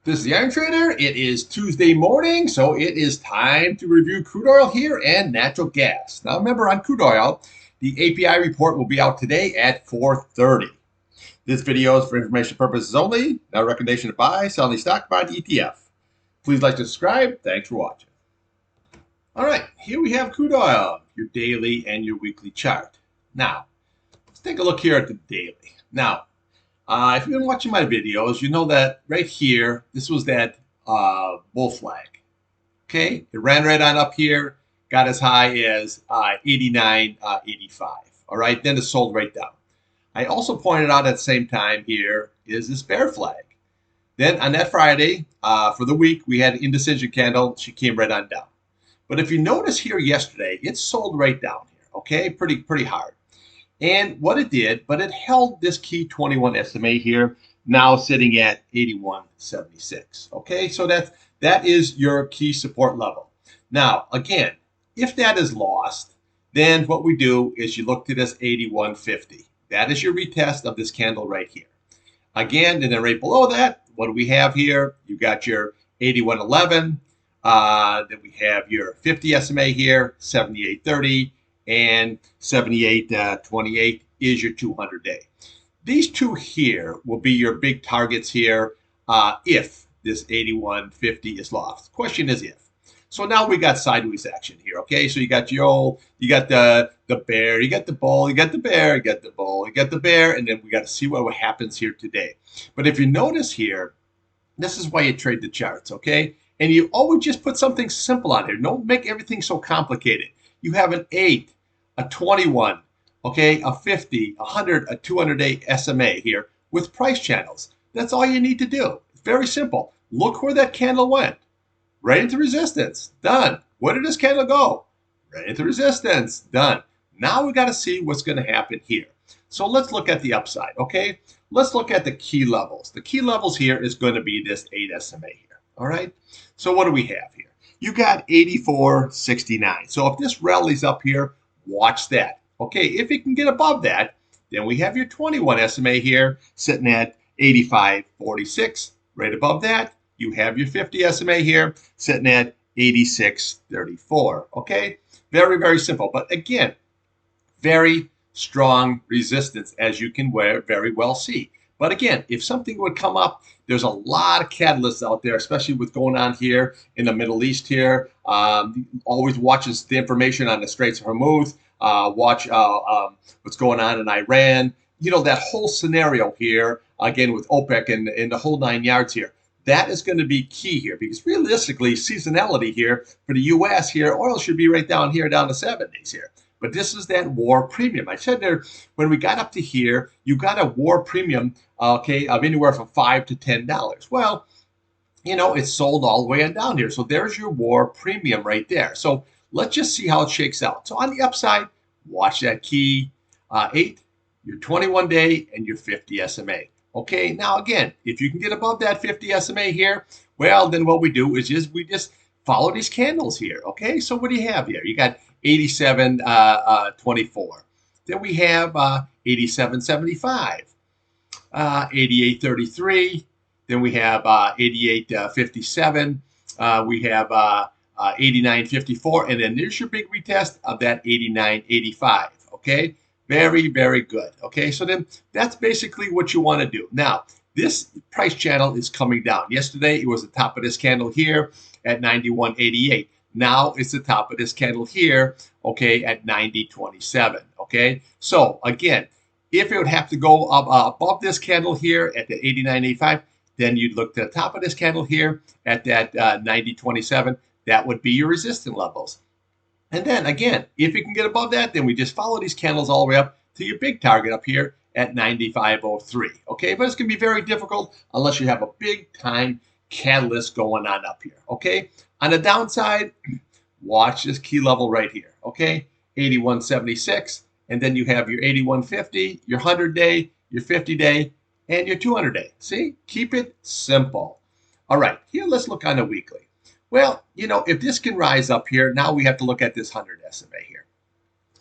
This is the Iron Trader. It is Tuesday morning, so it is time to review crude oil here and natural gas. Now, remember on crude oil, the API report will be out today at 4:30. This video is for information purposes only. Not a recommendation to buy, sell any stock, buy an ETF. Please like to subscribe. Thanks for watching. All right, here we have crude oil, your daily and your weekly chart. Now, let's take a look here at the daily. Now, if you've been watching my videos, you know that right here, this was that bull flag. Okay, it ran right on up here, got as high as 89.85. All right, then it sold right down. I also pointed out at the same time here is this bear flag. Then on that Friday, for the week, we had an indecision candle. She came right on down. But if you notice here yesterday, it sold right down here. Okay, pretty hard. And what it did, but it held this key 21 SMA here, now sitting at 81.76. Okay, so that is your key support level. Now, again, if that is lost, then what we do is you look to this 81.50. That is your retest of this candle right here. Again, and then right below that, what do we have here? You got your 81.11. Then we have your 50 SMA here, 78.30. And 78.28 is your 200-day. These two here will be your big targets here if this 81.50 is lost. The question is if. So now we got sideways action here, okay? So you got the bear, you got the bull, you got the bear, you got the bull, you got the bear, and then we got to see what happens here today. But if you notice here, this is why you trade the charts, okay? And you always just put something simple on here. Don't make everything so complicated. You have an 8, a 21, okay, a 50, a 100, a 200-day SMA here with price channels. That's all you need to do. It's very simple. Look where that candle went. Right into resistance. Done. Where did this candle go? Right into resistance. Done. Now we got to see what's going to happen here. So let's look at the upside, okay? Let's look at the key levels. The key levels here is going to be this 8 SMA here, all right? So what do we have here? You got 84.69. So if this rallies up here, watch that. Okay, if it can get above that, then we have your 21 SMA here sitting at 85.46. Right above that, you have your 50 SMA here sitting at 86.34. Okay, very simple. But again, very strong resistance, as you can very well see. But again, if something would come up, there's a lot of catalysts out there, especially with going on here in the Middle East here. Always watches the information on the Straits of Hormuz. Watch what's going on in Iran. You know, that whole scenario here, again, with OPEC and the whole 9 yards here. That is going to be key here because realistically, seasonality here for the U.S. here, oil should be right down here, down to 70s here. But this is that war premium. I said there when we got up to here, you got a war premium, okay, of anywhere from $5 to $10. Well, you know, it's sold all the way on down here. So there's your war premium right there. So let's just see how it shakes out. So on the upside, watch that key 8, your 21-day, and your 50 SMA. Okay, now again, if you can get above that 50 SMA here, well, then what we do is we just follow these candles here. Okay, so what do you have here? You got 87.24. Then we have 87.75, 88.33. Then we have 88.57. We have 89.54. And then there's your big retest of that 89.85. Okay, very good. Okay, so then that's basically what you want to do. Now, this price channel is coming down. Yesterday, it was the top of this candle here at 91.88. Now it's the top of this candle here, okay, at 90.27, okay? So again, if it would have to go up above this candle here at the 89.85, then you'd look to the top of this candle here at that 90.27. That would be your resistance levels. And then again, if you can get above that, then we just follow these candles all the way up to your big target up here at 95.03, okay? But it's going to be very difficult unless you have a big time catalyst going on up here, okay? On the downside, watch this key level right here, okay? 81.76, and then you have your 81.50, your 100-day, your 50-day, and your 200-day. See? Keep it simple. All right, here let's look on the weekly. Well, you know, if this can rise up here, now we have to look at this 100 SMA here.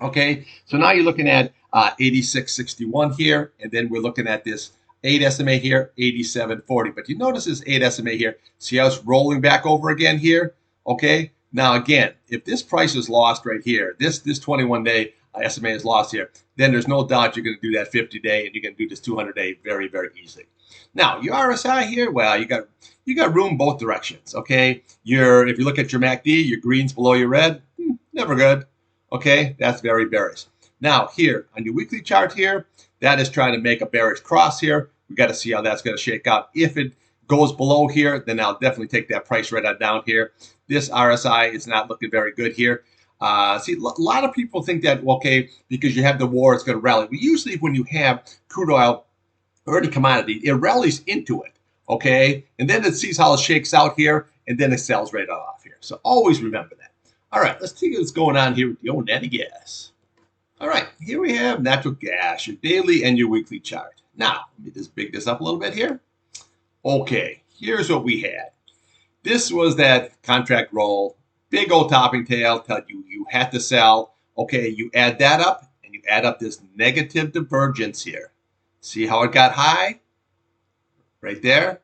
Okay, so now you're looking at 86.61 here, and then we're looking at this 8 SMA here, 87.40. But you notice this 8 SMA here. See how it's rolling back over again here? Okay. Now again, if this price is lost right here, this 21-day SMA is lost here, then there's no doubt you're going to do that 50-day and you're going to do this 200-day very, very easily. Now your RSI here, well, you got room both directions. Okay. If you look at your MACD, your green's below your red, never good. Okay, that's very bearish. Now here on your weekly chart here, that is trying to make a bearish cross here. We got to see how that's going to shake out. If it goes below here, then I'll definitely take that price right on down here. This RSI is not looking very good here. See, a lot of people think that, okay, because you have the war, it's going to rally. But usually when you have crude oil or any commodity, it rallies into it, okay? And then it sees how it shakes out here, and then it sells right off here. So always remember that. All right, let's see what's going on here with the old natty gas. All right, here we have natural gas, your daily and your weekly chart. Now, let me just big this up a little bit here. Okay, here's what we had. This was that contract roll, big old topping tail, tell you had to sell. Okay, you add that up, and you add up this negative divergence here. See how it got high? Right there.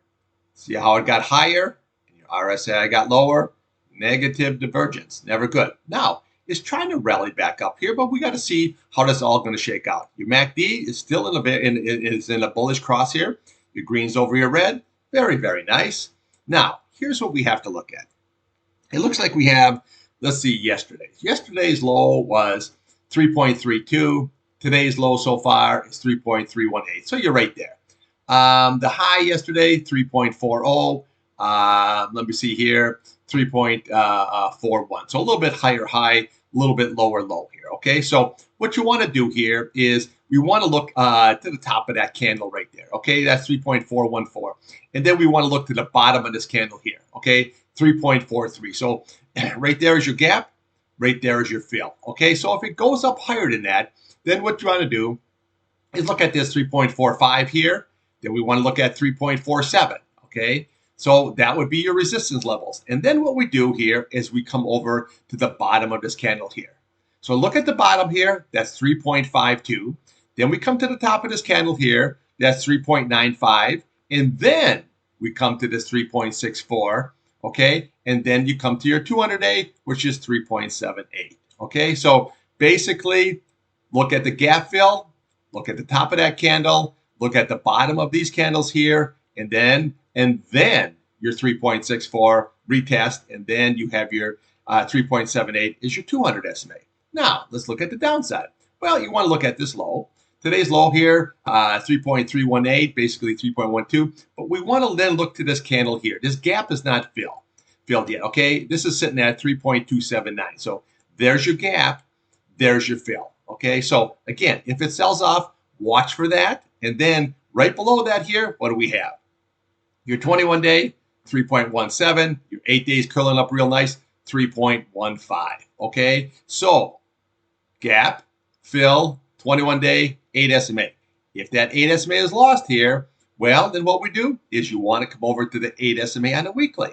See how it got higher? And your RSI got lower. Negative divergence, never good. Now, it's trying to rally back up here, but we got to see how this all going to shake out. Your MACD is still in a bullish cross here. Your green's over your red. Very, very nice. Now, here's what we have to look at. It looks like we have, let's see, yesterday's. Yesterday's low was 3.32. Today's low so far is 3.318. So you're right there. The high yesterday, 3.40. Let me see here, 3.41. So a little bit higher high, a little bit lower low here. Okay, so what you want to do here is we want to look to the top of that candle right there. Okay, that's 3.414. And then we want to look to the bottom of this candle here. Okay, 3.43. So right there is your gap. Right there is your fill. Okay, so if it goes up higher than that, then what you want to do is look at this 3.45 here. Then we want to look at 3.47. Okay. So that would be your resistance levels. And then what we do here is we come over to the bottom of this candle here. So look at the bottom here, that's 3.52. Then we come to the top of this candle here, that's 3.95. And then we come to this 3.64, okay? And then you come to your 200-day, which is 3.78, okay? So basically, look at the gap fill, look at the top of that candle, look at the bottom of these candles here, and then your 3.64 retest, and then you have your 3.78 is your 200 SMA. Now, let's look at the downside. Well, you want to look at this low. Today's low here, 3.318, basically 3.12. But we want to then look to this candle here. This gap is not filled yet, okay? This is sitting at 3.279. So there's your gap, there's your fill, okay? So again, if it sells off, watch for that. And then right below that here, what do we have? Your 21-day, 3.17. Your 8 days curling up real nice, 3.15. Okay, so gap, fill, 21-day, 8 SMA. If that 8 SMA is lost here, well, then what we do is you want to come over to the 8 SMA on the weekly,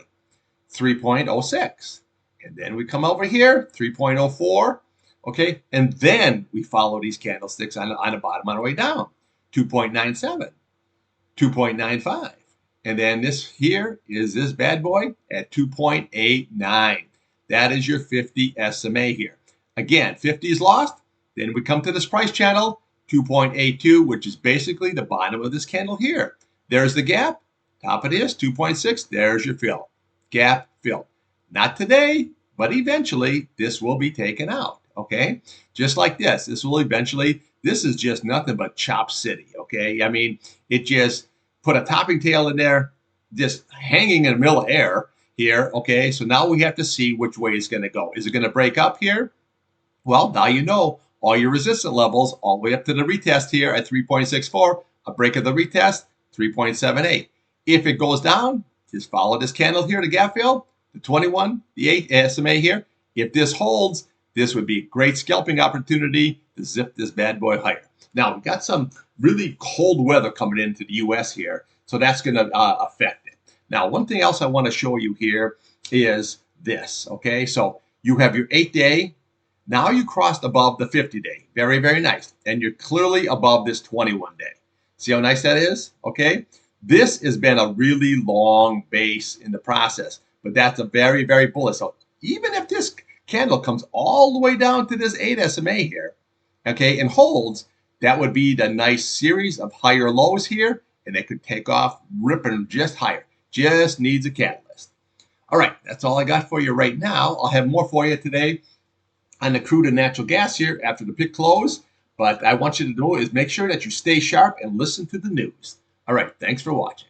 3.06. And then we come over here, 3.04. Okay, and then we follow these candlesticks on the bottom on the way down, 2.97, 2.95. And then this here is this bad boy at 2.89. That is your 50 SMA here. Again, 50 is lost. Then we come to this price channel, 2.82, which is basically the bottom of this candle here. There's the gap. Top of this, 2.6. There's your fill. Gap, fill. Not today, but eventually this will be taken out. Okay? Just like this. This will eventually, this is just nothing but chop city. Okay? I mean, it just put a topping tail in there, just hanging in the middle of air here. Okay, so now we have to see which way it's going to go. Is it going to break up here? Well, now you know all your resistance levels all the way up to the retest here at 3.64. A break of the retest, 3.78. If it goes down, just follow this candle here, the gap fill, the 21, the 8 SMA here. If this holds, this would be a great scalping opportunity to zip this bad boy higher. Now, we've got some really cold weather coming into the U.S. here, so that's going to affect it. Now, one thing else I want to show you here is this, okay? So you have your 8-day. Now you crossed above the 50-day. Very, very nice. And you're clearly above this 21-day. See how nice that is? Okay. This has been a really long base in the process, but that's a very, very bullish. So even if this candle comes all the way down to this 8 SMA here, okay, and holds, that would be the nice series of higher lows here, and it could take off ripping just higher. Just needs a catalyst. All right, that's all I got for you right now. I'll have more for you today on the crude and natural gas here after the pit close. But I want you to know is make sure that you stay sharp and listen to the news. All right, thanks for watching.